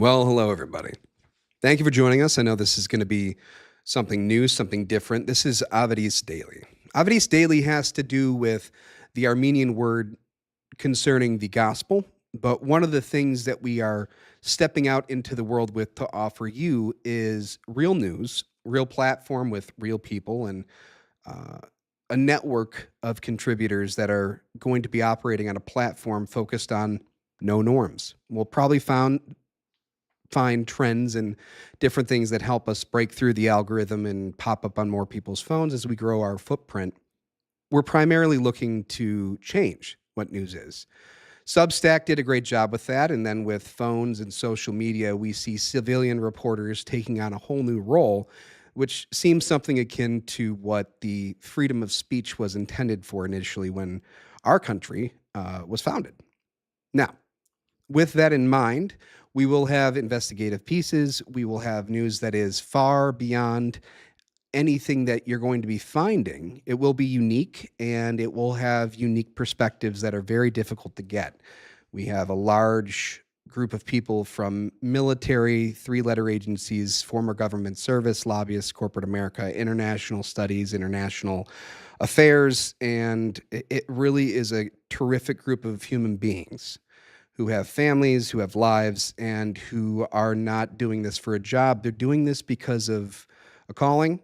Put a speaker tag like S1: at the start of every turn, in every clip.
S1: Well, hello, everybody. Thank you for joining us. I know this is going to be something new, something different. This is Avedis Daily. Avedis Daily has to do with the Armenian word concerning the gospel, but one of the things that we are stepping out into the world with to offer you is real news, real platform with real people, and uh, a network of contributors that are going to be operating on a platform focused on no norms. We'll probably find trends and different things that help us break through the algorithm and pop up on more people's phones as we grow our footprint. We're primarily looking to change what news is. Substack did a great job with that, and then with phones and social media, we see civilian reporters taking on a whole new role, which seems something akin to what the freedom of speech was intended for initially when our country was founded. Now, with that in mind, we will have investigative pieces. We will have news that is far beyond anything that you're going to be finding. It will be unique, and it will have unique perspectives that are very difficult to get. We have a large group of people from military, three-letter agencies, former government service, lobbyists, corporate America, international studies, international affairs, and it really is a terrific group of human beings who have families, who have lives, and who are not doing this for a job. They're doing this because of a calling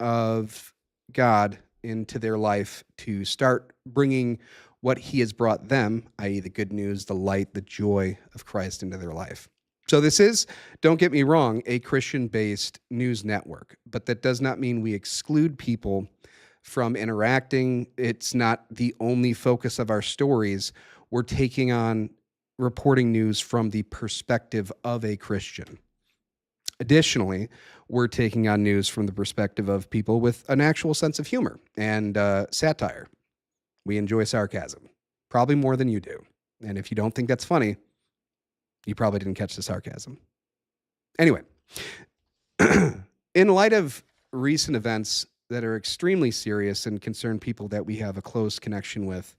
S1: of God into their life to start bringing what he has brought them, i.e. the good news, the light, the joy of Christ into their life. So this is, don't get me wrong, a Christian-based news network, but that does not mean we exclude people from interacting. It's not the only focus of our stories. We're taking on reporting news from the perspective of a Christian. Additionally, we're taking on news from the perspective of people with an actual sense of humor and satire. We enjoy sarcasm, probably more than you do. And if you don't think that's funny, you probably didn't catch the sarcasm. Anyway, in light of recent events that are extremely serious and concern people that we have a close connection with,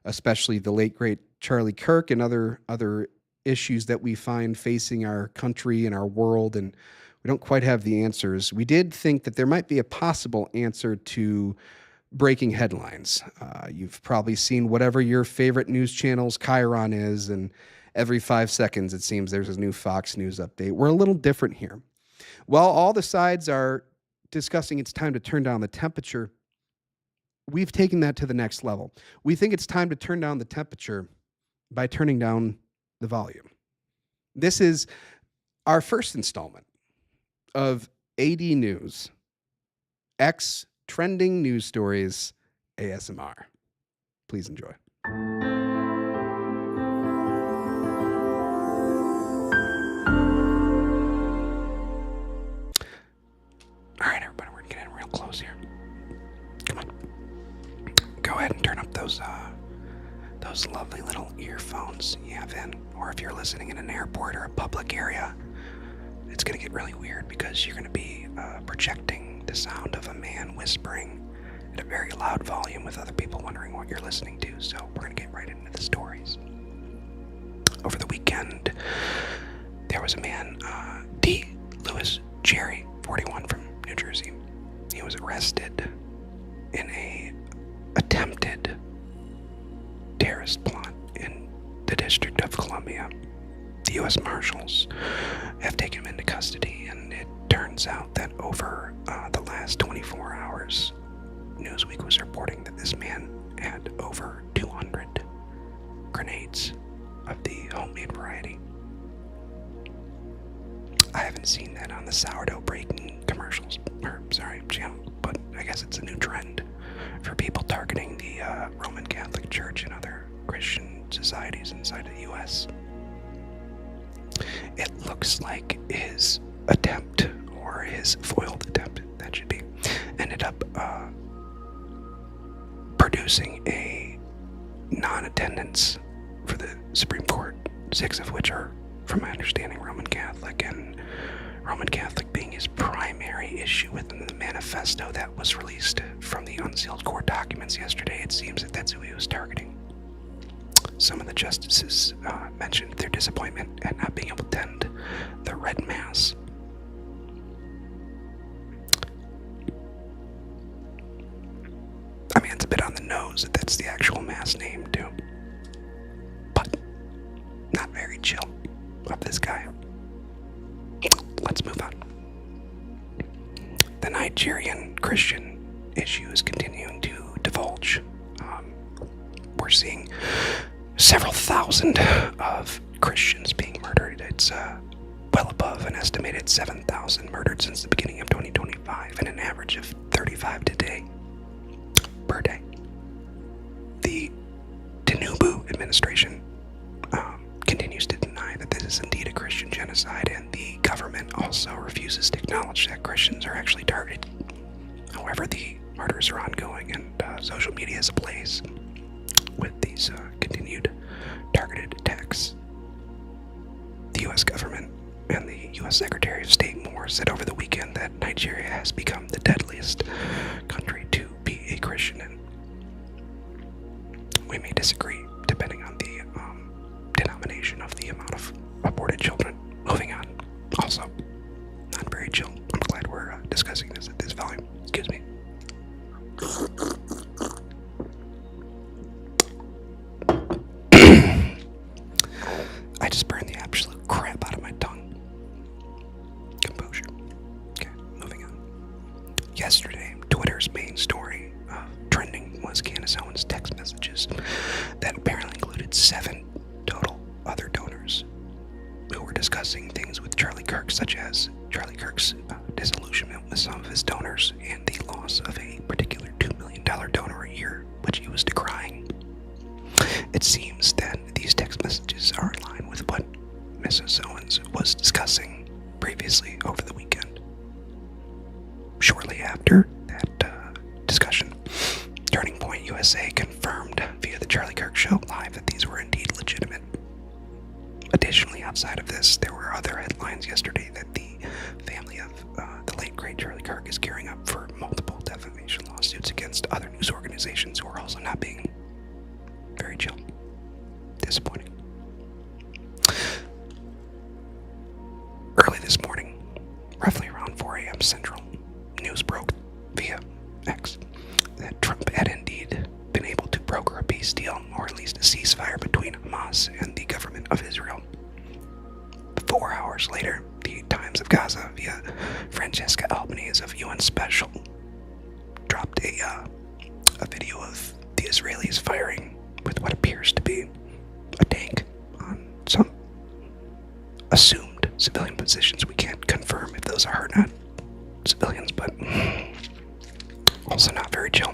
S1: especially the late, great Charlie Kirk and other issues that we find facing our country and our world, and we don't quite have the answers. We did think that there might be a possible answer to breaking headlines. You've probably seen whatever your favorite news channel's Chiron is, and every 5 seconds it seems there's a new Fox News update. We're a little different here. While all the sides are discussing it's time to turn down the temperature, we've taken that to the next level. We think it's time to turn down the temperature by turning down the volume. This is our first installment of AD News, X Trending News Stories ASMR. Please enjoy. All right, everybody, we're getting real close here. Come on. Go ahead and turn up those lovely little earphones you have in, or if you're listening in an airport or a public area, it's going to get really weird because you're going to be projecting the sound of a man whispering at a very loud volume with other people wondering what you're listening to. So we're going to get right into the stories. Over the weekend, there was a man, D. Lewis Jerry, 41, from New Jersey. He was arrested in a attempted terrorist plot in the District of Columbia. The U.S. Marshals have taken him into custody, and it turns out that over the last 24 hours, Newsweek was reporting that this man had over 200 grenades of the homemade variety. I haven't seen that on the sourdough breaking channel, but I guess it's a new trend for people targeting the Roman Catholic Church and other Christian societies inside of the U.S. It looks like his attempt, or his foiled attempt, that should be, ended up producing a non-attendance for the Supreme Court, 6 of which are, from my understanding, Roman Catholic, and Roman Catholic being his primary issue within the manifesto that was released from the unsealed court documents yesterday. It seems that that's who he was targeting. some of the justices mentioned their disappointment at not being able to attend the Red Mass. I mean, it's a bit on the nose that that's the actual Mass name, too. But not very chill of this guy. Let's move on. The Nigerian Christian issue is continuing to divulge. We're seeing several thousand of Christians being murdered. It's well above an estimated 7,000 murdered since the beginning of 2025, and an average of 35 today per day. The Tinubu administration continues to deny that this is indeed a Christian genocide, and the government also refuses to acknowledge that Christians are actually targeted. However, the murders are ongoing, and social media is ablaze with these continued targeted attacks. The U.S. government and the U.S. Secretary of State Moore said over the weekend that Nigeria has become the deadliest country to be a Christian in. We may disagree depending on the denomination of the amount of aborted children. Moving on. Also, not very chill. I'm glad we're discussing this at this volume. Excuse me. I just burned the absolute crap out of my tongue. Composure. Okay, moving on. Yesterday, Twitter's main story trending was Candace Owens' text messages that apparently included 7 total other donors who were discussing things with Charlie Kirk, such as Charlie Kirk's disillusionment with some of his donors and the loss of a particular $2 million donor a year, which he was decrying. It seems that these text messages are in line with what Mrs. Owens was discussing previously over the weekend. Shortly after that discussion, Turning Point USA confirmed via the Charlie Kirk Show Live that these were indeed legitimate. Additionally, outside of this, there were other headlines yesterday that the family of the late great Charlie Kirk is gearing up for multiple defamation lawsuits against other news organizations who are also not being very chill. Disappointing. Early this morning, roughly around 4 a.m. Central, news broke via X that Trump had indeed been able to broker a peace deal, or at least a ceasefire, between Hamas and the government of Israel. 4 hours later, the Times of Gaza, via Francesca Albanese of UN Special, dropped a video of the Israelis firing with what appears to be a tank on some assumed civilian positions. We can't confirm if those are or not civilians, but also not very chill.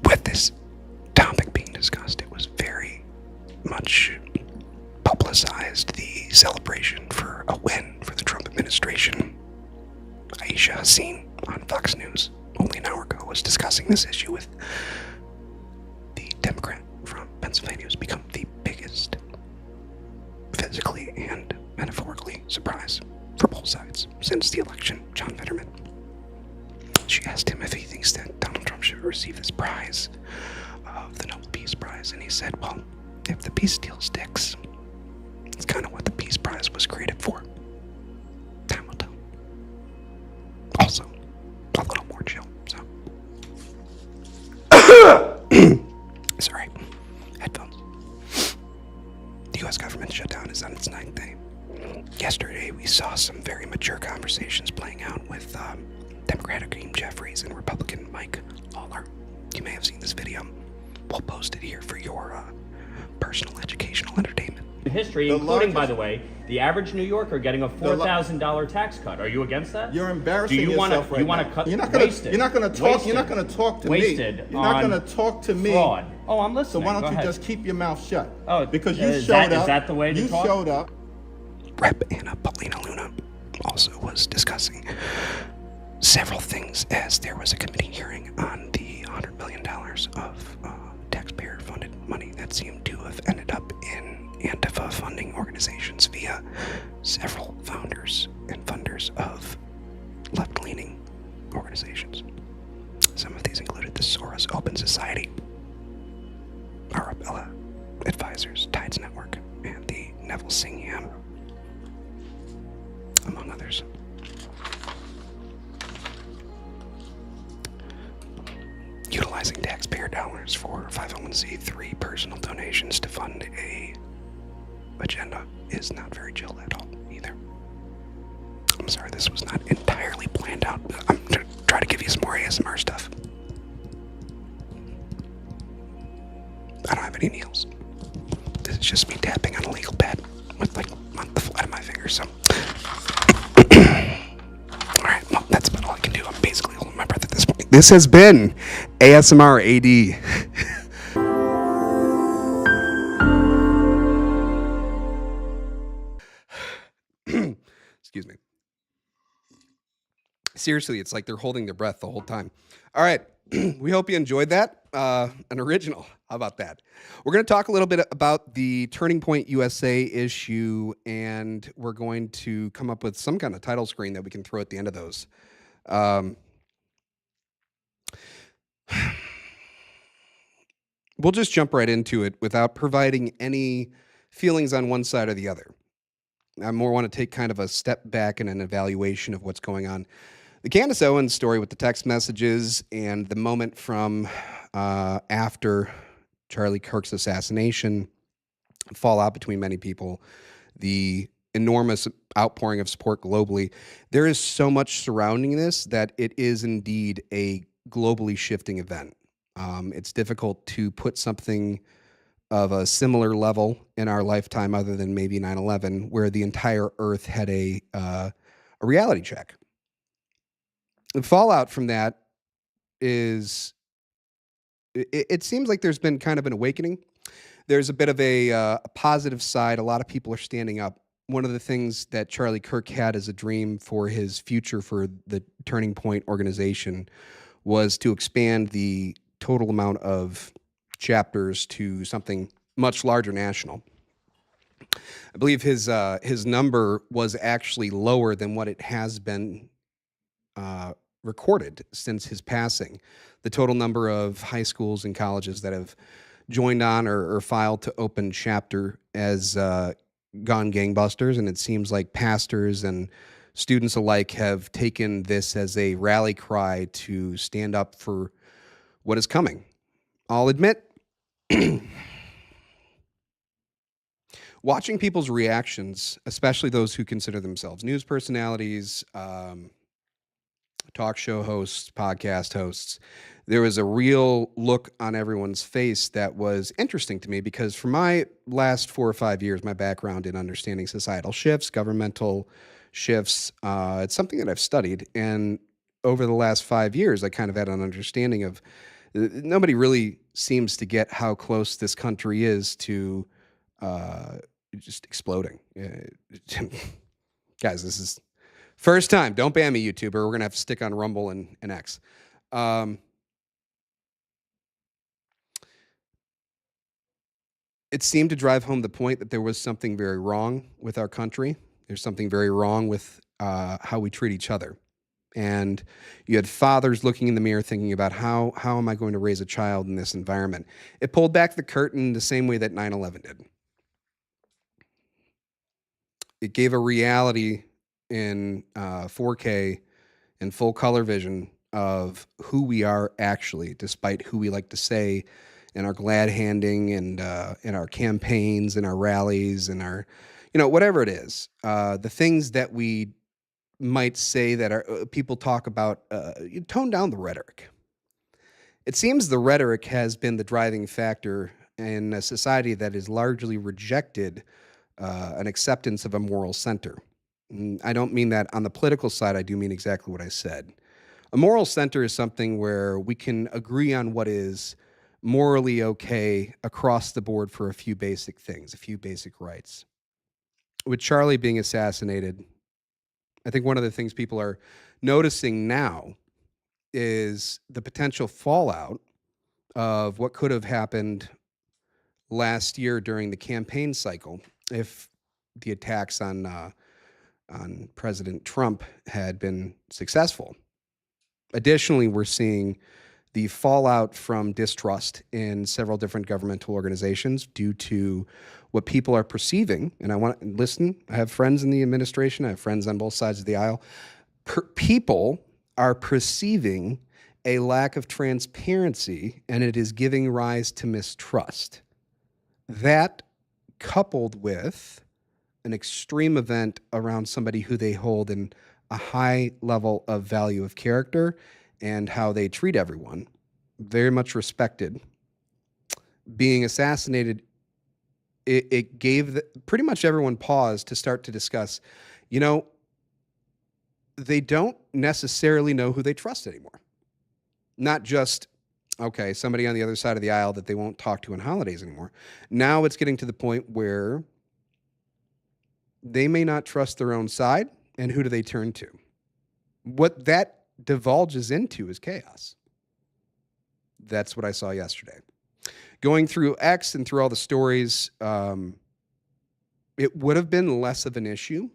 S1: With this topic being discussed, it was very much publicized, the celebration for a win for the Trump administration. Aisha Hassin on Fox News only an hour ago was discussing this issue with the Democrat from Pennsylvania, who's become the biggest physically and metaphorically surprise for both sides since the election, John Fetterman. She asked him if he thinks that Donald Trump should receive this prize of the Nobel Peace Prize, and he said, well, if the peace deal sticks, it's kind of what the Peace Prize was created for. Time will tell. Also, a little more chill, so. Sorry. Headphones. The U.S. government shutdown is on its 9th day. Yesterday, we saw some very mature conversations playing out with Democratic Hakeem Jeffries and Republican Mike Lawler. You may have seen this video. We'll post it here for your personal educational entertainment.
S2: History, including, by the way, the average New Yorker getting a $4,000 tax cut. Are you against that?
S3: You're embarrassing yourself right now.
S2: You want to cut?
S3: You're not going to talk. You're not going to talk to me. You're not going to talk to me.
S2: Fraud. Oh, I'm listening.
S3: So why don't you just keep your mouth shut?
S2: Oh,
S3: because you showed up.
S2: Is that the way to talk?
S3: You showed up.
S1: Rep. Anna Paulina Luna also was discussing several things as there was a committee hearing on the $100 million of taxpayer-funded money that seemed to have ended up in Antifa funding organizations via several founders and funders of left-leaning organizations. Some of these included the Soros Open Society, or among others. Utilizing taxpayer dollars for 501c3 personal donations to fund a agenda is not very chill at all either. I'm sorry, this was not entirely planned out. I'm going to try to give you some more ASMR stuff. I don't have any nails. This is just me tapping on a legal pad with like on the flat of my fingers, so. Alright, well, that's about all I can do. I'm basically holding my breath at this point. This has been ASMR AD. Excuse me. Seriously, it's like they're holding their breath the whole time. All right, we hope you enjoyed that. An original. How about that? We're going to talk a little bit about the Turning Point USA issue, and we're going to come up with some kind of title screen that we can throw at the end of those. We'll just jump right into it without providing any feelings on one side or the other. I more want to take kind of a step back and an evaluation of what's going on. The Candace Owens story with the text messages and the moment from after Charlie Kirk's assassination, fallout between many people, the enormous outpouring of support globally. There is so much surrounding this that it is indeed a globally shifting event. It's difficult to put something of a similar level in our lifetime other than maybe 9/11, where the entire Earth had a reality check. The fallout from that is, it seems like there's been kind of an awakening. There's a bit of a positive side. A lot of people are standing up. One of the things that Charlie Kirk had as a dream for his future for the Turning Point organization was to expand the total amount of chapters to something much larger national. I believe his number was actually lower than what it has been recorded since his passing. The total number of high schools and colleges that have joined on or filed to open chapter has gone gangbusters, and it seems like pastors and students alike have taken this as a rally cry to stand up for what is coming. I'll admit, watching people's reactions, especially those who consider themselves news personalities, talk show hosts, podcast hosts, there was a real look on everyone's face that was interesting to me, because for my last 4 or 5 years, my background in understanding societal shifts, governmental shifts, it's something that I've studied. And over the last 5 years, I kind of had an understanding of nobody really seems to get how close this country is to just exploding. Guys, this is first time. Don't ban me, YouTuber. We're going to have to stick on Rumble and X. It seemed to drive home the point that there was something very wrong with our country. There's something very wrong with how we treat each other. And you had fathers looking in the mirror thinking about how am I going to raise a child in this environment? It pulled back the curtain the same way that 9/11 did. It gave a reality in 4K and full color vision of who we are actually, despite who we like to say in our glad handing and in our campaigns and our rallies and our, whatever it is. The things that we might say that are people talk about, you tone down the rhetoric. It seems the rhetoric has been the driving factor in a society that has largely rejected an acceptance of a moral center. And I don't mean that on the political side. I do mean exactly what I said. A moral center is something where we can agree on what is morally okay across the board for a few basic things, a few basic rights. With Charlie being assassinated, I think one of the things people are noticing now is the potential fallout of what could have happened last year during the campaign cycle if the attacks on President Trump had been successful. Additionally, we're seeing the fallout from distrust in several different governmental organizations due to what people are perceiving. And I want to listen. I have friends in the administration. I have friends on both sides of the aisle. People are perceiving a lack of transparency, and it is giving rise to mistrust. That, coupled with an extreme event around somebody who they hold in a high level of value of character and how they treat everyone, very much respected, being assassinated, it gave pretty much everyone pause to start to discuss, they don't necessarily know who they trust anymore. Not just, okay, somebody on the other side of the aisle that they won't talk to on holidays anymore. Now it's getting to the point where they may not trust their own side, and who do they turn to? What that divulges into is chaos. That's what I saw yesterday. Going through X and through all the stories, it would have been less of an issue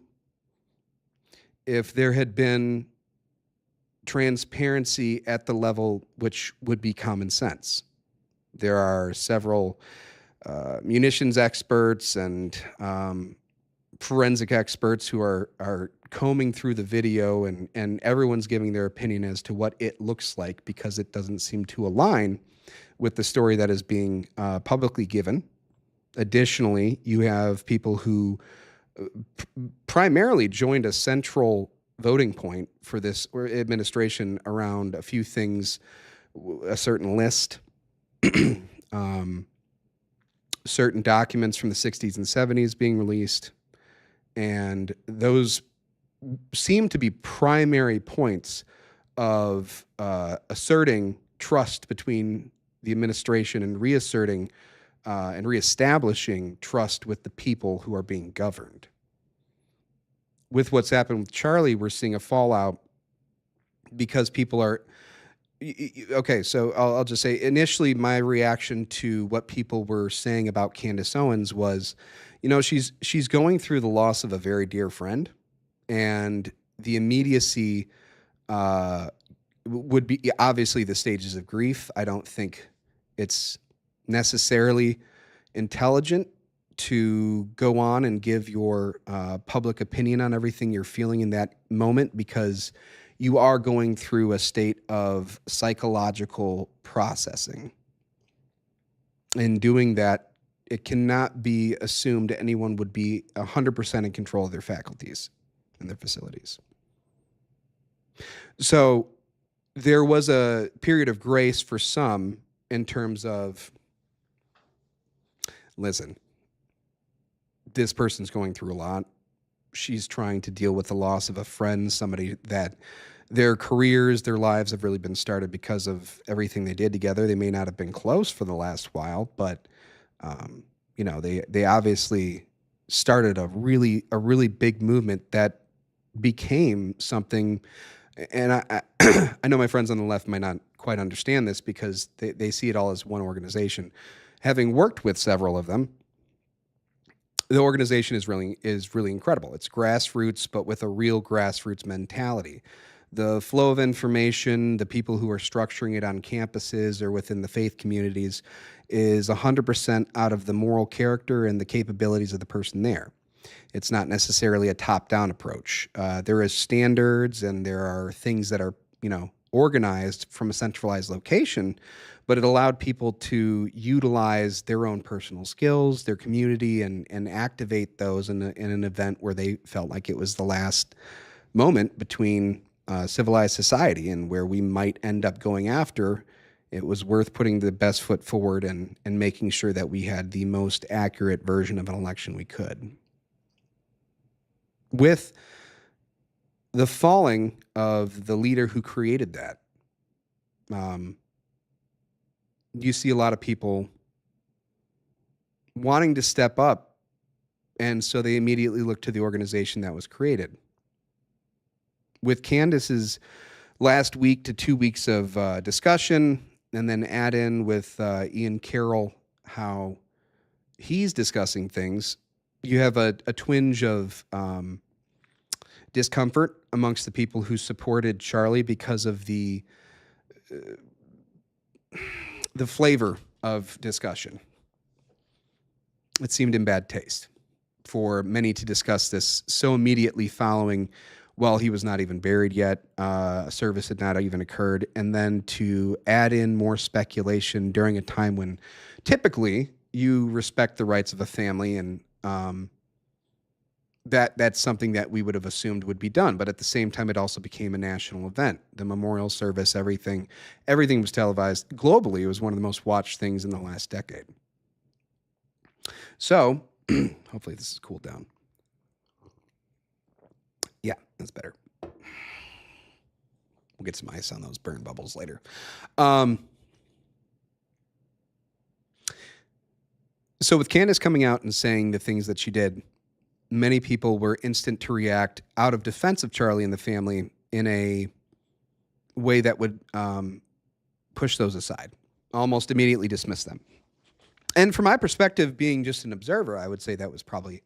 S1: if there had been transparency at the level which would be common sense. There are several munitions experts and forensic experts who are combing through the video, and everyone's giving their opinion as to what it looks like, because it doesn't seem to align with the story that is being publicly given. Additionally, you have people who primarily joined a central voting point for this administration around a few things, a certain list, certain documents from the 60s and 70s being released. And those seem to be primary points of asserting trust between the administration and reasserting and reestablishing trust with the people who are being governed. With what's happened with Charlie, we're seeing a fallout because people are... Okay, so I'll just say, initially my reaction to what people were saying about Candace Owens was, she's going through the loss of a very dear friend, and the immediacy would be obviously the stages of grief. I don't think it's necessarily intelligent to go on and give your public opinion on everything you're feeling in that moment, because you are going through a state of psychological processing. In doing that, it cannot be assumed anyone would be 100% in control of their faculties and their facilities. So there was a period of grace for some in terms of, listen, this person's going through a lot. She's trying to deal with the loss of a friend, somebody that their careers, their lives have really been started because of everything they did together. They may not have been close for the last while, but they obviously started a really big movement that became something. And I I know my friends on the left might not quite understand this because they see it all as one organization. Having worked with several of them, the organization is really incredible. It's grassroots, but with a real grassroots mentality. The flow of information, the people who are structuring it on campuses or within the faith communities is 100% out of the moral character and the capabilities of the person there. It's not necessarily a top-down approach. There is standards and there are things that are, organized from a centralized location, but it allowed people to utilize their own personal skills, their community, and activate those in an event where they felt like it was the last moment between civilized society and where we might end up going after. It was worth putting the best foot forward and making sure that we had the most accurate version of an election we could. With the falling of the leader who created that, you see a lot of people wanting to step up, and so they immediately look to the organization that was created. With Candace's last week to 2 weeks of discussion, and then add in with Ian Carroll how he's discussing things, you have a twinge of discomfort amongst the people who supported Charlie because of the the flavor of discussion. It seemed in bad taste for many to discuss this so immediately following, well, he was not even buried yet, a service had not even occurred, and then to add in more speculation during a time when typically you respect the rights of a family, and that's something that we would have assumed would be done. But at the same time, it also became a national event. The memorial service, everything was televised globally. It was one of the most watched things in the last decade. So hopefully this is cooled down. Yeah, that's better. We'll get some ice on those burn bubbles later. So with Candace coming out and saying the things that she did, many people were instant to react out of defense of Charlie and the family in a way that would push those aside, almost immediately dismiss them. And from my perspective, being just an observer, I would say that was probably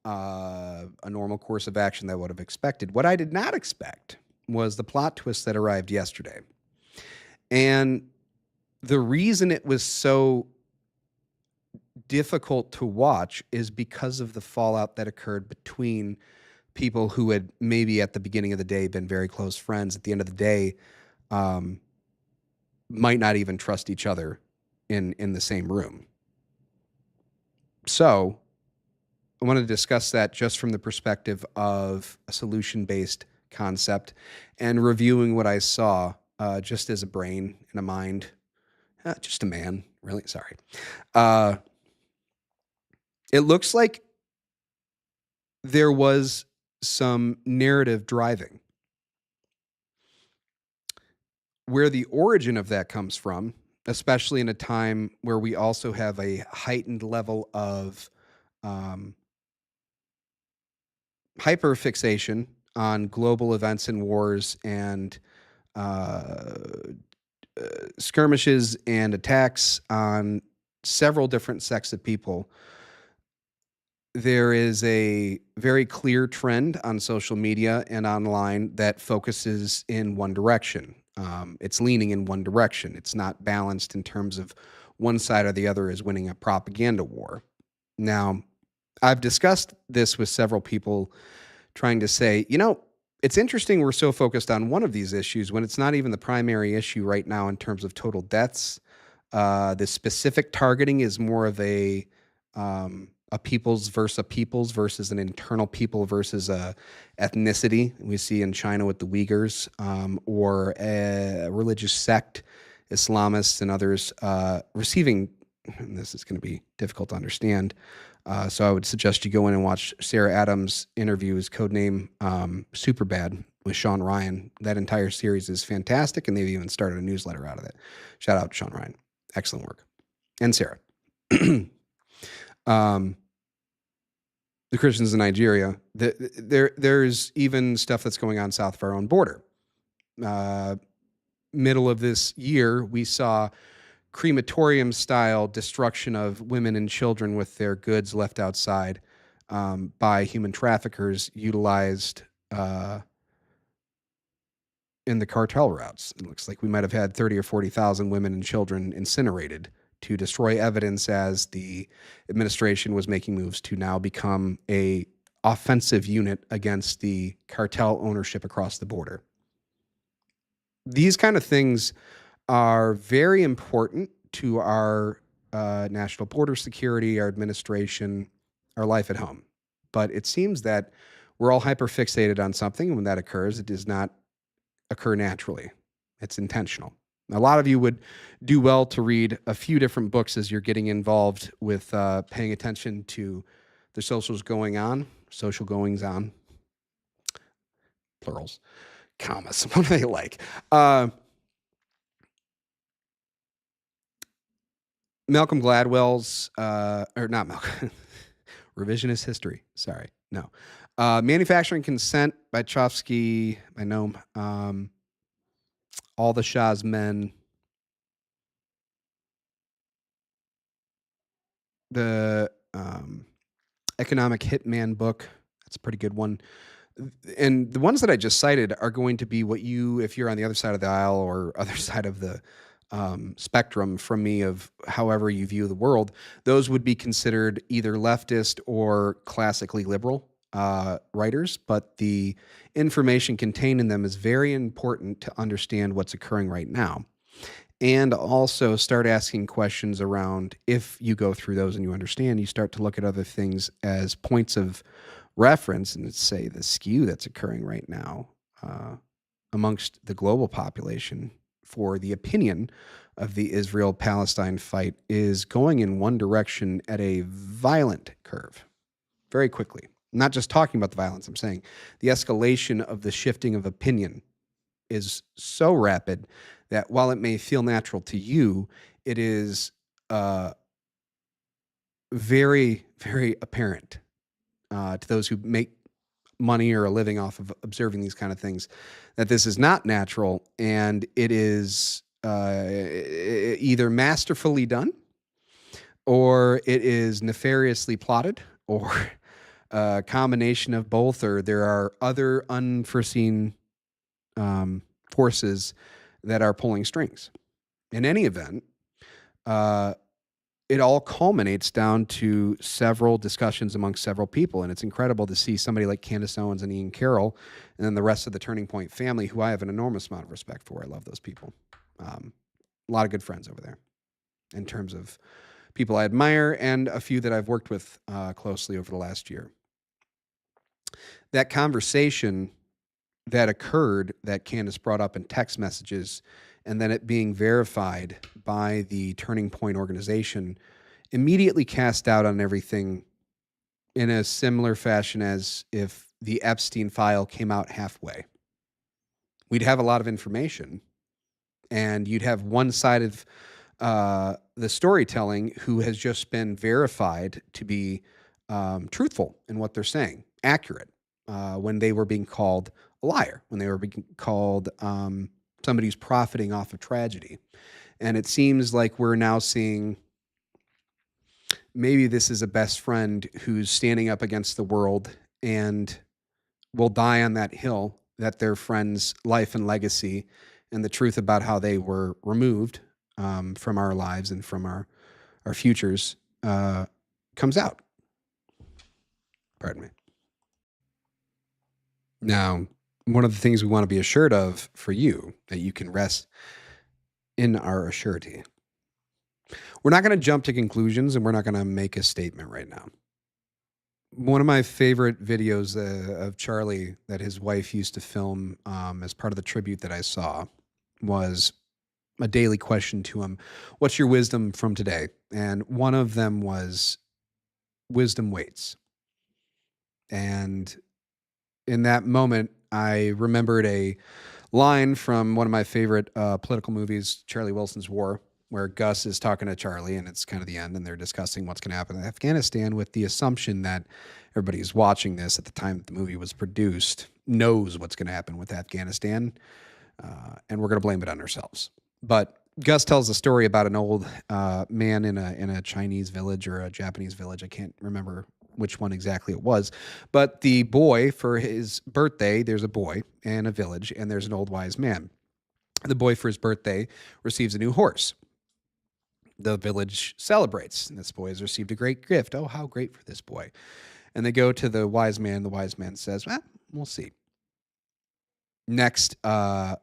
S1: a normal course of action that I would have expected. What I did not expect was the plot twist that arrived yesterday. And the reason it was so difficult to watch is because of the fallout that occurred between people who had maybe at the beginning of the day been very close friends. At the end of the day, might not even trust each other in the same room. So I want to discuss that just from the perspective of a solution-based concept and reviewing what I saw just as a brain and a mind, just a man, really, sorry. It looks like there was some narrative driving. Where the origin of that comes from, especially in a time where we also have a heightened level of hyperfixation on global events and wars and skirmishes and attacks on several different sects of people. There is a very clear trend on social media and online that focuses in one direction. It's leaning in one direction. It's not balanced in terms of one side or the other is winning a propaganda war. Now, I've discussed this with several people trying to say, it's interesting we're so focused on one of these issues when it's not even the primary issue right now in terms of total deaths. The specific targeting is more of a peoples versus a peoples versus an internal people versus a ethnicity. We see in China with the Uyghurs, or a religious sect, Islamists and others receiving, and this is going to be difficult to understand. So I would suggest you go in and watch Sarah Adams' interviews, codename Superbad with Sean Ryan. That entire series is fantastic, and they've even started a newsletter out of it. Shout out to Sean Ryan. Excellent work. And Sarah. The Christians in Nigeria, there's even stuff that's going on south of our own border. Middle of this year, we saw crematorium-style destruction of women and children with their goods left outside by human traffickers utilized in the cartel routes. It looks like we might have had 30 or 40,000 women and children incinerated to destroy evidence as the administration was making moves to now become a offensive unit against the cartel ownership across the border. These kind of things are very important to our national border security, our administration, our life at home. But it seems that we're all hyperfixated on something, and when that occurs, it does not occur naturally. It's intentional. A lot of you would do well to read a few different books as you're getting involved with paying attention to the social goings on, plurals, commas, what do they like? Malcolm Gladwell's, or not Malcolm, Revisionist History, sorry, no. Manufacturing Consent by Chomsky, by Noam. All the Shah's Men. The Economic Hitman book, that's a pretty good one. And the ones that I just cited are going to be what you, if you're on the other side of the aisle or other side of the spectrum from me of however you view the world, those would be considered either leftist or classically liberal writers. But the information contained in them is very important to understand what's occurring right now. And also start asking questions around, if you go through those and you understand, you start to look at other things as points of reference and say the skew that's occurring right now amongst the global population for the opinion of the Israel-Palestine fight is going in one direction at a violent curve very quickly. I'm not just talking about the violence, I'm saying the escalation of the shifting of opinion is so rapid that while it may feel natural to you, it is very, very apparent to those who make money or a living off of observing these kind of things, that this is not natural, and it is either masterfully done, or it is nefariously plotted, or a combination of both, or there are other unforeseen forces that are pulling strings. In any event, it all culminates down to several discussions amongst several people. And it's incredible to see somebody like Candace Owens and Ian Carroll, and then the rest of the Turning Point family, who I have an enormous amount of respect for. I love those people. A lot of good friends over there in terms of people I admire, and a few that I've worked with closely over the last year. That conversation that occurred, that Candace brought up in text messages, and then it being verified by the Turning Point organization, immediately cast doubt on everything in a similar fashion as if the Epstein file came out halfway. We'd have a lot of information, and you'd have one side of the storytelling who has just been verified to be truthful in what they're saying, accurate, when they were being called a liar, when they were being called somebody who's profiting off of tragedy. And it seems like we're now seeing maybe this is a best friend who's standing up against the world and will die on that hill, that their friend's life and legacy and the truth about how they were removed from our lives and from our futures comes out. Pardon me. Now, one of the things we want to be assured of for you, that you can rest in our assurity. We're not going to jump to conclusions, and we're not going to make a statement right now. One of my favorite videos of Charlie that his wife used to film as part of the tribute that I saw was a daily question to him. What's your wisdom from today? And one of them was, wisdom waits. And in that moment, I remembered a line from one of my favorite political movies, Charlie Wilson's War, where Gus is talking to Charlie, and it's kind of the end, and they're discussing what's going to happen in Afghanistan, with the assumption that everybody who's watching this at the time that the movie was produced knows what's going to happen with Afghanistan, and we're going to blame it on ourselves. But Gus tells a story about an old man in a Chinese village or a Japanese village. I can't remember which one exactly it was. But the boy, for his birthday, there's a boy in a village, and there's an old wise man. The boy, for his birthday, receives a new horse. The village celebrates, and this boy has received a great gift. Oh, how great for this boy. And they go to the wise man. The wise man says, well, we'll see. Next amount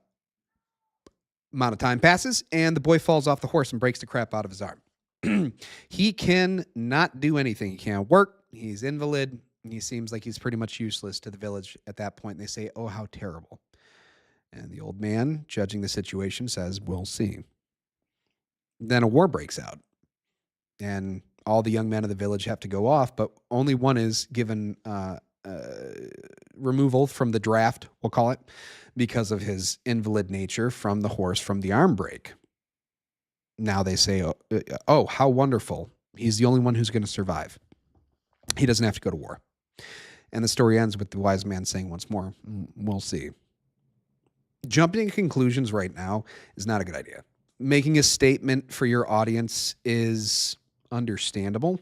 S1: of time passes, and the boy falls off the horse and breaks the crap out of his arm. He can not do anything. He can't work. He's invalid. He seems like he's pretty much useless to the village at that point. They say, oh, how terrible. And the old man, judging the situation, says, we'll see. Then a war breaks out, and all the young men of the village have to go off, but only one is given removal from the draft, we'll call it, because of his invalid nature from the horse, from the arm break. Now they say, oh, how wonderful. He's the only one who's going to survive. He doesn't have to go to war. And the story ends with the wise man saying once more, we'll see. Jumping to conclusions right now is not a good idea. Making a statement for your audience is understandable,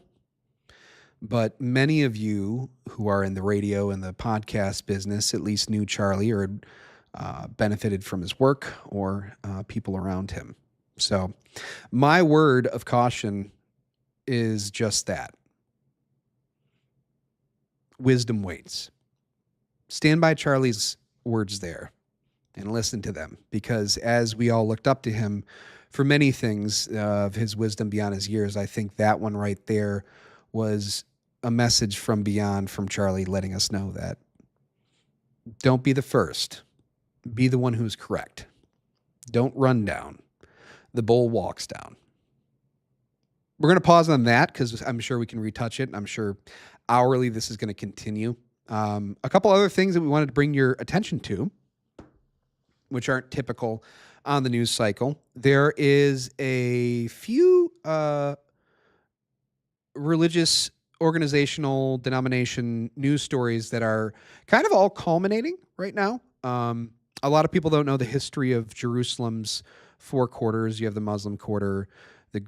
S1: but many of you who are in the radio and the podcast business at least knew Charlie or benefited from his work or people around him. So my word of caution is just that. Wisdom waits. Stand by Charlie's words there and listen to them, because as we all looked up to him for many things of his wisdom beyond his years, I think that one right there was a message from beyond from Charlie, letting us know that don't be the first. Be the one who's correct. Don't run down. The bull walks down. We're going to pause on that because I'm sure we can retouch it. I'm sure hourly this is going to continue. A couple other things that we wanted to bring your attention to, which aren't typical on the news cycle. There is a few religious, organizational, denomination news stories that are kind of all culminating right now. A lot of people don't know the history of Jerusalem's four quarters. You have the Muslim quarter, the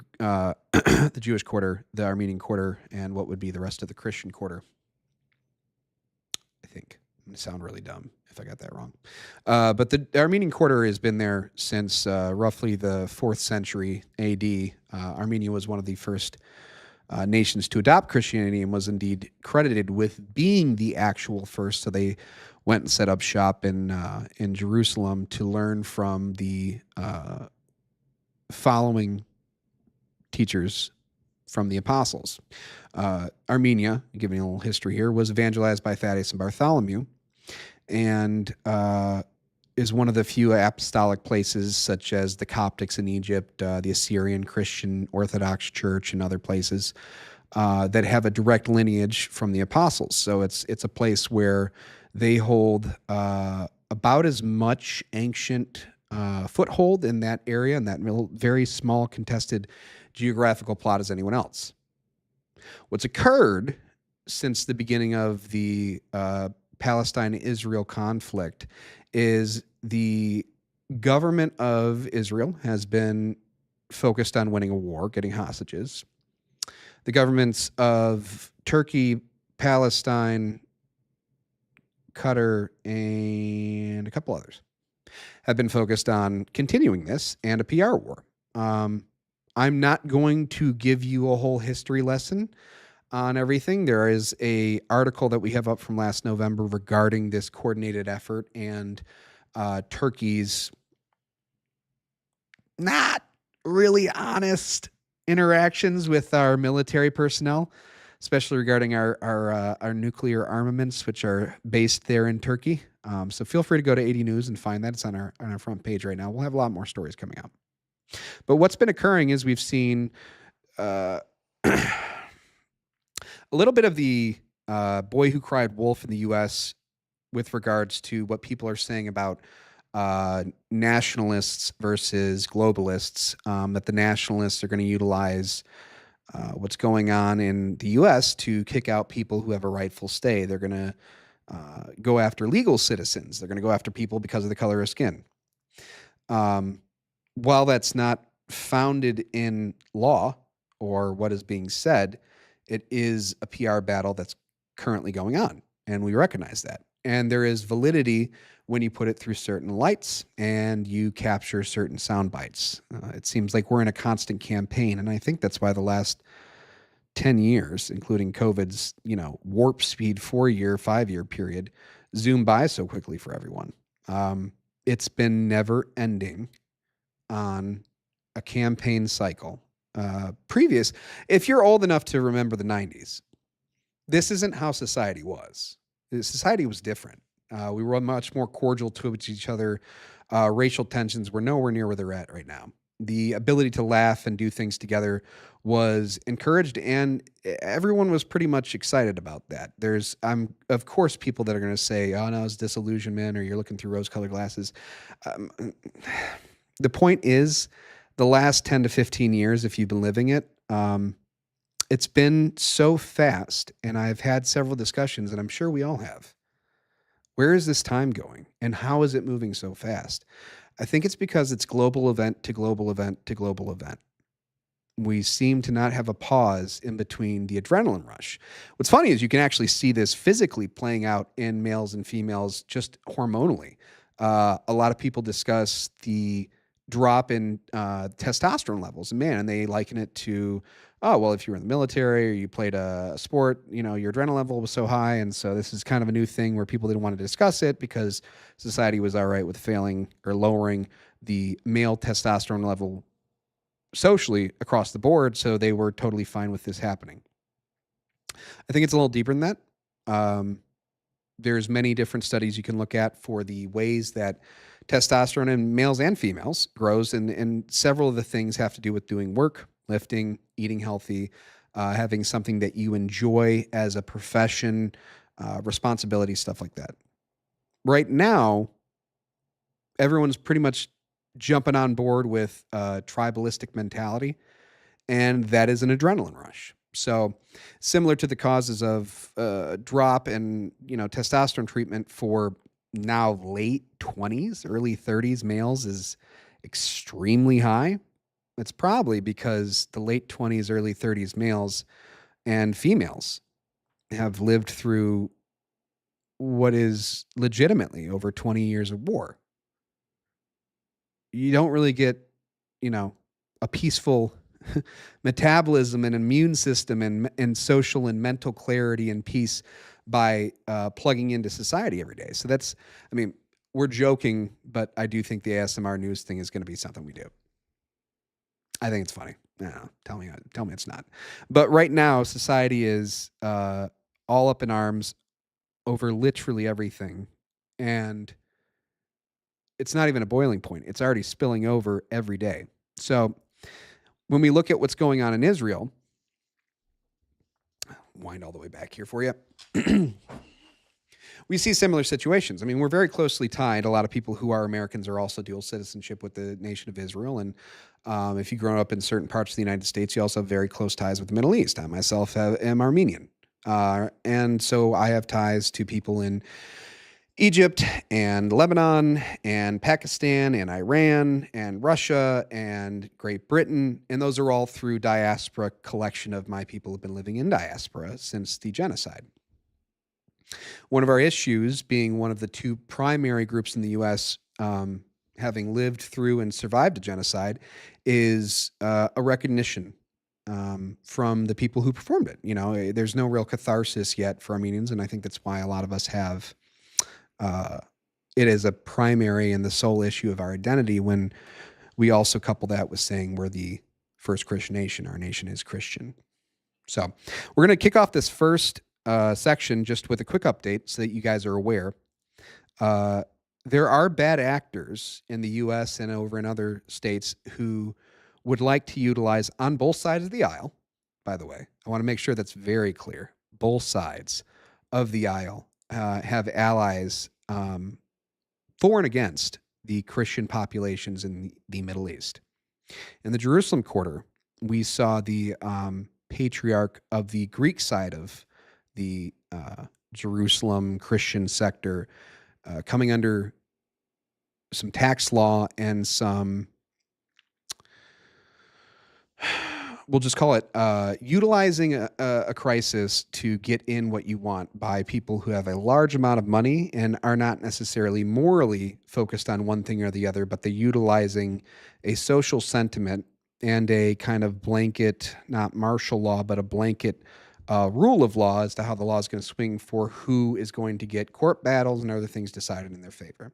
S1: the Jewish quarter, the Armenian quarter, and what would be the rest of the Christian quarter. I think I'm going to sound really dumb if I got that wrong. But the Armenian quarter has been there since roughly the 4th century AD. Armenia was one of the first nations to adopt Christianity and was indeed credited with being the actual first. So they went and set up shop in Jerusalem to learn from the following teachers from the apostles. Armenia, giving a little history here, was evangelized by Thaddeus and Bartholomew, and is one of the few apostolic places, such as the Coptics in Egypt, the Assyrian Christian Orthodox Church, and other places that have a direct lineage from the apostles. So it's a place where they hold about as much ancient foothold in that area, in that very small contested geographical plot, as anyone else. What's occurred since the beginning of the Palestine-Israel conflict is the government of Israel has been focused on winning a war, getting hostages. The governments of Turkey, Palestine, Qatar, and a couple others have been focused on continuing this and a PR war. I'm not going to give you a whole history lesson on everything. There is a article that we have up from last November regarding this coordinated effort and Turkey's not really honest interactions with our military personnel, especially regarding our nuclear armaments, which are based there in Turkey. So feel free to go to 80 News and find that. It's on our front page right now. We'll have a lot more stories coming out. But what's been occurring is we've seen a little bit of the boy who cried wolf in the U.S. with regards to what people are saying about nationalists versus globalists, that the nationalists are going to utilize what's going on in the U.S. to kick out people who have a rightful stay. They're going to go after legal citizens. They're going to go after people because of the color of skin. While that's not founded in law or what is being said, it is a PR battle that's currently going on, and we recognize that. And there is validity when you put it through certain lights and you capture certain sound bites. It seems like we're in a constant campaign, and I think that's why the last 10 years, including COVID's, warp speed 4-year, 5-year period, zoomed by so quickly for everyone. It's been never ending on a campaign cycle. Previous, if you're old enough to remember the 90s, this isn't how society was. Society was different. We were much more cordial to each other. Racial tensions were nowhere near where they're at right now. The ability to laugh and do things together was encouraged, and everyone was pretty much excited about that. There's, of course, people that are going to say, "Oh no, it's disillusionment," or "You're looking through rose-colored glasses." The point is, the last 10 to 15 years, if you've been living it, it's been so fast, and I've had several discussions, and I'm sure we all have. Where is this time going, and how is it moving so fast? I think it's because it's global event to global event to global event. We seem to not have a pause in between the adrenaline rush. What's funny is you can actually see this physically playing out in males and females just hormonally. A lot of people discuss the drop in testosterone levels in man, and they liken it to, oh, well, if you were in the military or you played a sport, your adrenaline level was so high, and so this is kind of a new thing where people didn't want to discuss it because society was all right with failing or lowering the male testosterone level socially across the board, so they were totally fine with this happening. I think it's a little deeper than that. There's many different studies you can look at for the ways that testosterone in males and females grows, and several of the things have to do with doing work, lifting, eating healthy, having something that you enjoy as a profession, responsibility, stuff like that. Right now, everyone's pretty much jumping on board with tribalistic mentality, and that is an adrenaline rush. So similar to the causes of drop and testosterone treatment for now late 20s, early 30s males is extremely high. It's probably because the late 20s, early 30s males and females have lived through what is legitimately over 20 years of war. You don't really get, a peaceful metabolism and immune system and social and mental clarity and peace by plugging into society every day. So we're joking, but I do think the ASMR news thing is going to be something we do. I think it's funny. No, tell me it's not. But right now, society is all up in arms over literally everything, and it's not even a boiling point. It's already spilling over every day. So when we look at what's going on in Israel, wind all the way back here for you. We see similar situations. We're very closely tied. A lot of people who are Americans are also dual citizenship with the nation of Israel. And if you grow up in certain parts of the United States, you also have very close ties with the Middle East. I myself am Armenian. And so I have ties to people in Egypt and Lebanon and Pakistan and Iran and Russia and Great Britain. And those are all through diaspora collection of my people who have been living in diaspora since the genocide. One of our issues, being one of the two primary groups in the U.S. Having lived through and survived a genocide, is a recognition from the people who performed it. There's no real catharsis yet for Armenians, and I think that's why a lot of us have it is a primary and the sole issue of our identity, when we also couple that with saying we're the first Christian nation. Our nation is Christian. So we're going to kick off this first section just with a quick update so that you guys are aware. There are bad actors in the U.S. and over in other states who would like to utilize, on both sides of the aisle, by the way, I want to make sure that's very clear, both sides of the aisle have allies for and against the Christian populations in the Middle East. In the Jerusalem quarter, we saw the patriarch of the Greek side of the Jerusalem Christian sector coming under some tax law and some, we'll just call it utilizing a crisis to get in what you want by people who have a large amount of money and are not necessarily morally focused on one thing or the other, but they're utilizing a social sentiment and a kind of blanket, not martial law, but a blanket rule of law as to how the law is going to swing for who is going to get court battles and other things decided in their favor.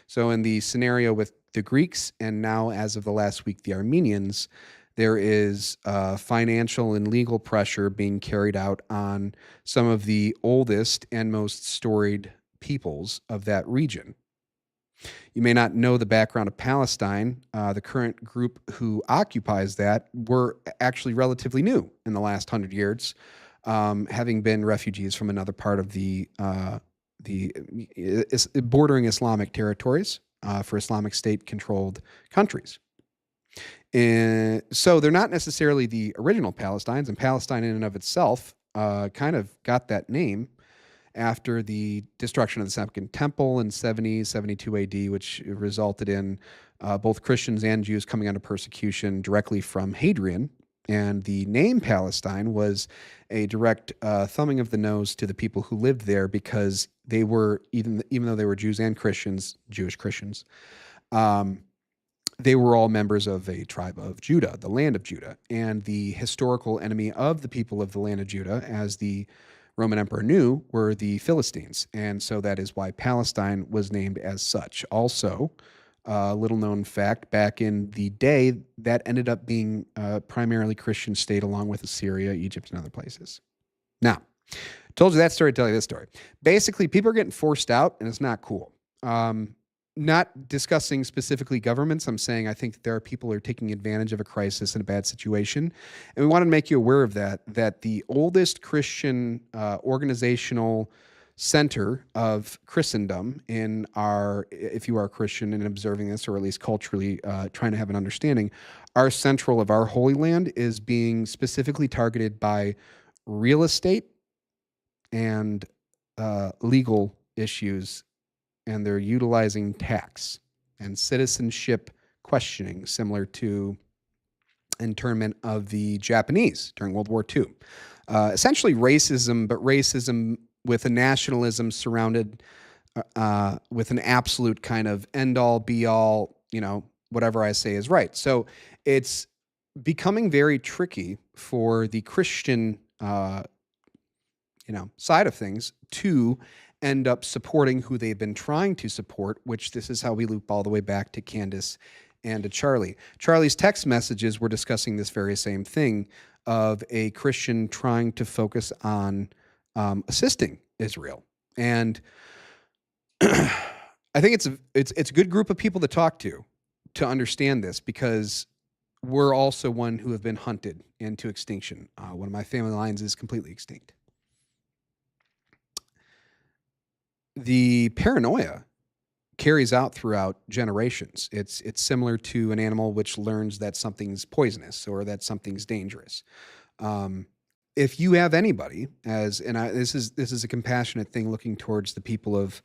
S1: So in the scenario with the Greeks, and now as of the last week, the Armenians, there is financial and legal pressure being carried out on some of the oldest and most storied peoples of that region. You may not know the background of Palestine. The current group who occupies that were actually relatively new in the last 100 years, having been refugees from another part of the bordering Islamic territories for Islamic State-controlled countries. And so they're not necessarily the original Palestinians, and Palestine in and of itself kind of got that name after the destruction of the Second Temple in 72 AD, which resulted in both Christians and Jews coming under persecution directly from Hadrian. And the name Palestine was a direct thumbing of the nose to the people who lived there, because they were, even though they were Jews and Christians, Jewish Christians, they were all members of a tribe of Judah, the land of Judah, and the historical enemy of the people of the land of Judah, as the Roman emperor knew, were the Philistines. And so that is why Palestine was named as such. Also, a little known fact, back in the day, that ended up being a primarily Christian state along with Assyria, Egypt, and other places. Now, told you that story, tell you this story. Basically, people are getting forced out, and it's not cool. Not discussing specifically governments. I'm saying I think that there are people who are taking advantage of a crisis and a bad situation. And we want to make you aware of that the oldest Christian organizational center of Christendom in our, if you are a Christian and observing this, or at least culturally trying to have an understanding, our central of our Holy Land is being specifically targeted by real estate and legal issues, and they're utilizing tax and citizenship questioning, similar to internment of the Japanese during World War II. Essentially racism, but racism with a nationalism surrounded with an absolute kind of end-all, be-all, whatever I say is right. So it's becoming very tricky for the Christian side of things to end up supporting who they've been trying to support, which this is how we loop all the way back to Candace and to Charlie. Charlie's text messages were discussing this very same thing of a Christian trying to focus on assisting Israel. And I think it's a good group of people to talk to understand this, because we're also one who have been hunted into extinction. One of my family lines is completely extinct. The paranoia carries out throughout generations. It's similar to an animal which learns that something's poisonous or that something's dangerous. If you have anybody, this is a compassionate thing, looking towards the people of,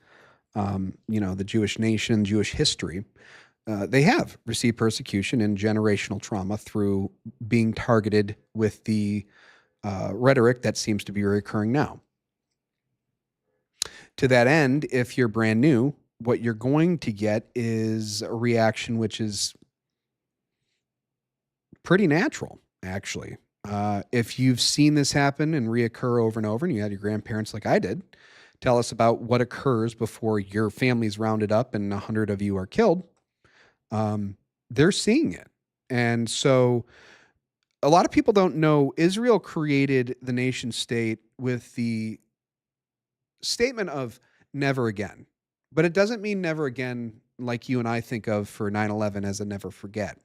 S1: the Jewish nation, Jewish history. They have received persecution and generational trauma through being targeted with the rhetoric that seems to be recurring now. To that end, if you're brand new, what you're going to get is a reaction which is pretty natural, actually. If you've seen this happen and reoccur over and over, and you had your grandparents like I did tell us about what occurs before your family's rounded up and 100 of you are killed, they're seeing it. And so a lot of people don't know Israel created the nation state with the statement of never again. But it doesn't mean never again like you and I think of for 9/11 as a never forget.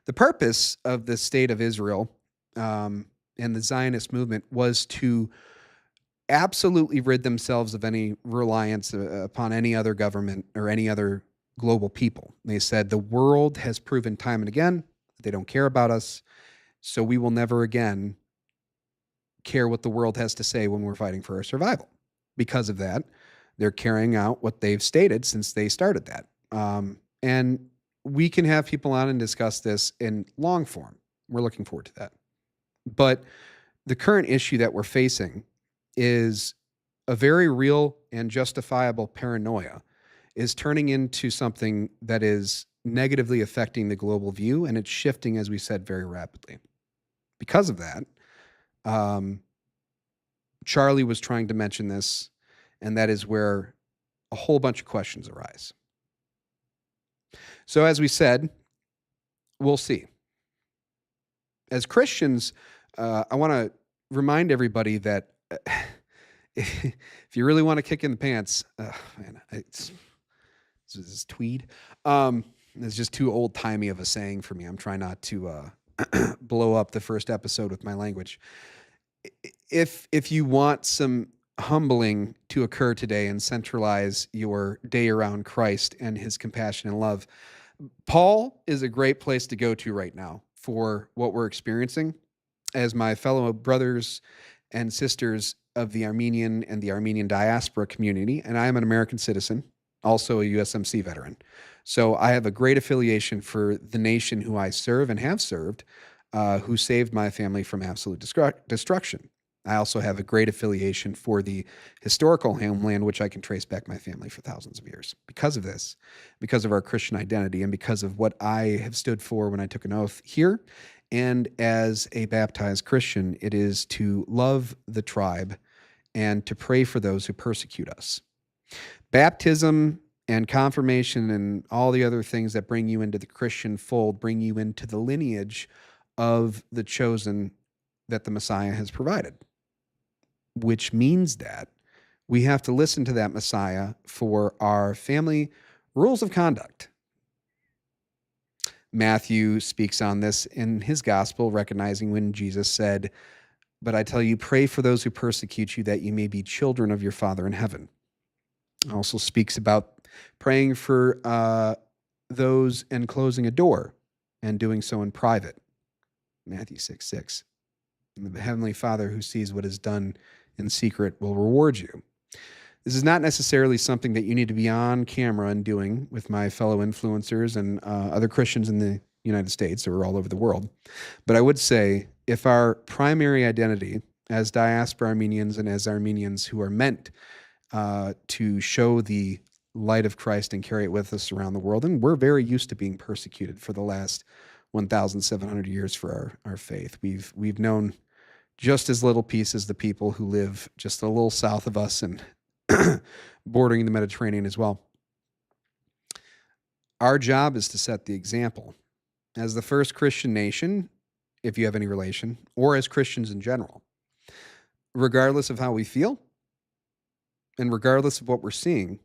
S1: The purpose of the state of Israel and the Zionist movement was to absolutely rid themselves of any reliance upon any other government or any other global people. They said the world has proven time and again that they don't care about us, so we will never again care what the world has to say when we're fighting for our survival. Because of that, they're carrying out what they've stated since they started that. And we can have people on and discuss this in long form. We're looking forward to that. But the current issue that we're facing is a very real and justifiable paranoia is turning into something that is negatively affecting the global view, and it's shifting, as we said, very rapidly. Because of that, Charlie was trying to mention this, and that is where a whole bunch of questions arise. So as we said, we'll see. As Christians, I want to remind everybody that if you really want to kick in the pants, this is tweed. It's just too old-timey of a saying for me. I'm trying not to blow up the first episode with my language. If you want some humbling to occur today and centralize your day around Christ and his compassion and love, Paul is a great place to go to right now for what we're experiencing. As my fellow brothers and sisters of the Armenian and the Armenian diaspora community, and I am an American citizen, also a USMC veteran. So I have a great affiliation for the nation who I serve and have served, who saved my family from absolute destruction. I also have a great affiliation for the historical homeland, which I can trace back my family for thousands of years. Because of this, because of our Christian identity, and because of what I have stood for when I took an oath here, and as a baptized Christian, it is to love the tribe and to pray for those who persecute us. Baptism and confirmation and all the other things that bring you into the Christian fold bring you into the lineage of the chosen that the Messiah has provided, which means that we have to listen to that Messiah for our family rules of conduct. Matthew speaks on this in his gospel, recognizing when Jesus said, "But I tell you, pray for those who persecute you, that you may be children of your Father in heaven." Also speaks about praying for those and closing a door and doing so in private. Matthew 6:6. And the Heavenly Father who sees what is done in secret will reward you. This is not necessarily something that you need to be on camera and doing with my fellow influencers and other Christians in the United States or all over the world. But I would say if our primary identity as diaspora Armenians and as Armenians who are meant to show the light of Christ and carry it with us around the world, and we're very used to being persecuted for the last 1,700 years for our faith. We've known just as little peace as the people who live just a little south of us and bordering the Mediterranean as well. Our job is to set the example. As the first Christian nation, if you have any relation, or as Christians in general, regardless of how we feel, and regardless of what we're seeing,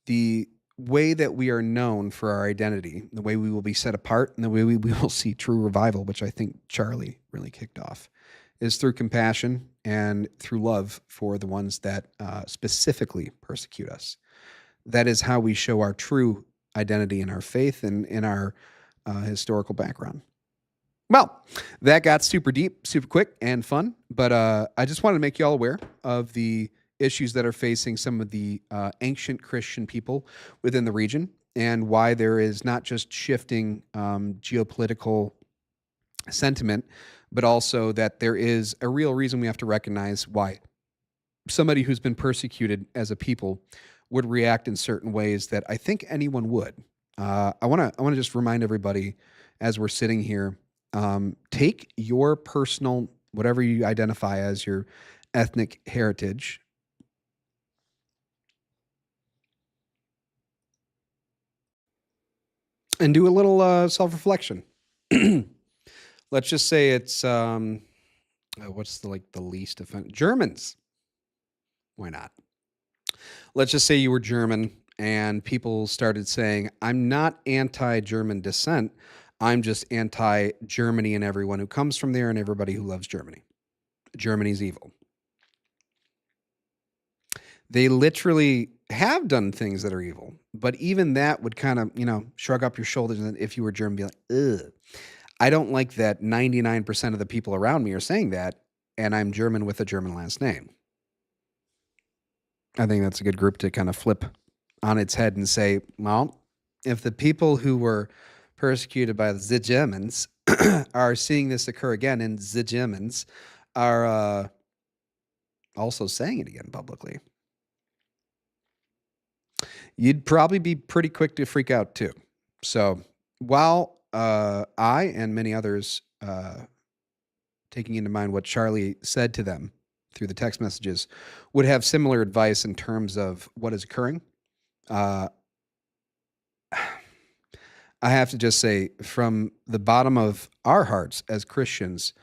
S1: the way that we are known for our identity, the way we will be set apart, and the way we will see true revival, which I think Charlie really kicked off, is through compassion and through love for the ones that specifically persecute us. That is how we show our true identity in our faith and in our historical background. Well, that got super deep, super quick, and fun, but I just wanted to make you all aware of the issues that are facing some of the ancient Christian people within the region and why there is not just shifting geopolitical sentiment, but also that there is a real reason we have to recognize why somebody who's been persecuted as a people would react in certain ways that I think anyone would. I want to just remind everybody as we're sitting here, take your personal, whatever you identify as your ethnic heritage, and do a little self-reflection. Let's just say it's what's the least offensive? Germans. Why not? Let's just say you were German and people started saying, "I'm not anti-German descent. I'm just anti-Germany and everyone who comes from there and everybody who loves Germany. Germany's evil." They literally have done things that are evil, but even that would kind of, shrug up your shoulders, and if you were German, be like, "Ugh. I don't like that 99% of the people around me are saying that, and I'm German with a German last name." I think that's a good group to kind of flip on its head and say, well, if the people who were persecuted by the Germans are seeing this occur again, and the Germans are also saying it again publicly, you'd probably be pretty quick to freak out too. So while I and many others, taking into mind what Charlie said to them through the text messages, would have similar advice in terms of what is occurring, I have to just say, from the bottom of our hearts as Christians,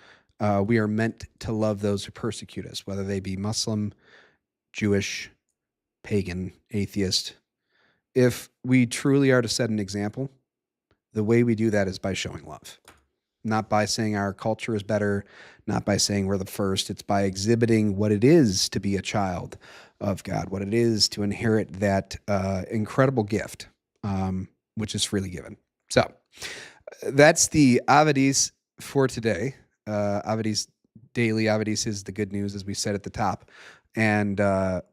S1: we are meant to love those who persecute us, whether they be Muslim, Jewish, pagan, atheist. If we truly are to set an example, the way we do that is by showing love. Not by saying our culture is better, not by saying we're the first. It's by exhibiting what it is to be a child of God, what it is to inherit that incredible gift, which is freely given. So that's the Avedis for today. Avedis Daily. Avedis is the good news, as we said at the top. And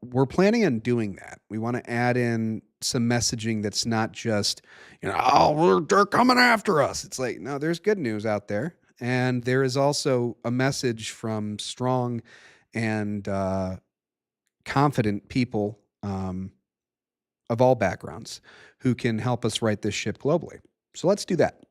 S1: we're planning on doing that. We want to add in some messaging that's not just, oh, they're coming after us. It's like, no, there's good news out there. And there is also a message from strong and confident people of all backgrounds who can help us right this ship globally. So let's do that.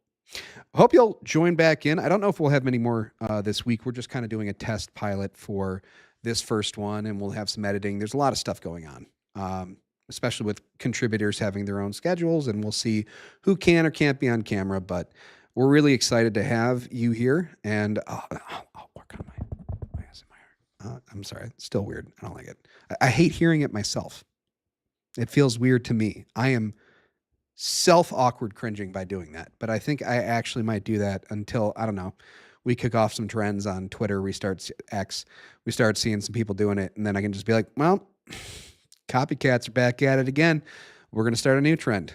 S1: I hope you'll join back in. I don't know if we'll have many more this week. We're just kind of doing a test pilot for this first one, and we'll have some editing. There's a lot of stuff going on, especially with contributors having their own schedules, and we'll see who can or can't be on camera. But we're really excited to have you here, and I'll work on my ASMR. I'm sorry. It's still weird. I don't like it. I hate hearing it myself. It feels weird to me. I am self-awkward cringing by doing that, but I think I actually might do that until, I don't know, we kick off some trends on Twitter, we start seeing some people doing it, and then I can just be like, well, copycats are back at it again. We're going to start a new trend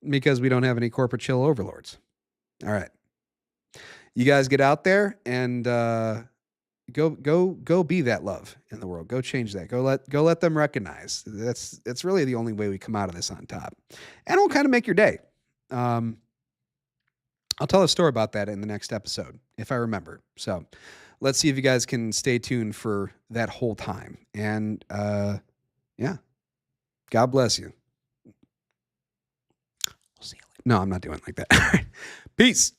S1: because we don't have any corporate chill overlords. All right. You guys get out there and go be that love in the world. Go change that. Go let them recognize. That's really the only way we come out of this on top. And it'll kind of make your day. I'll tell a story about that in the next episode if I remember. So let's see if you guys can stay tuned for that whole time. And yeah, God bless you. We'll see you later. No, I'm not doing it like that. All right. Peace.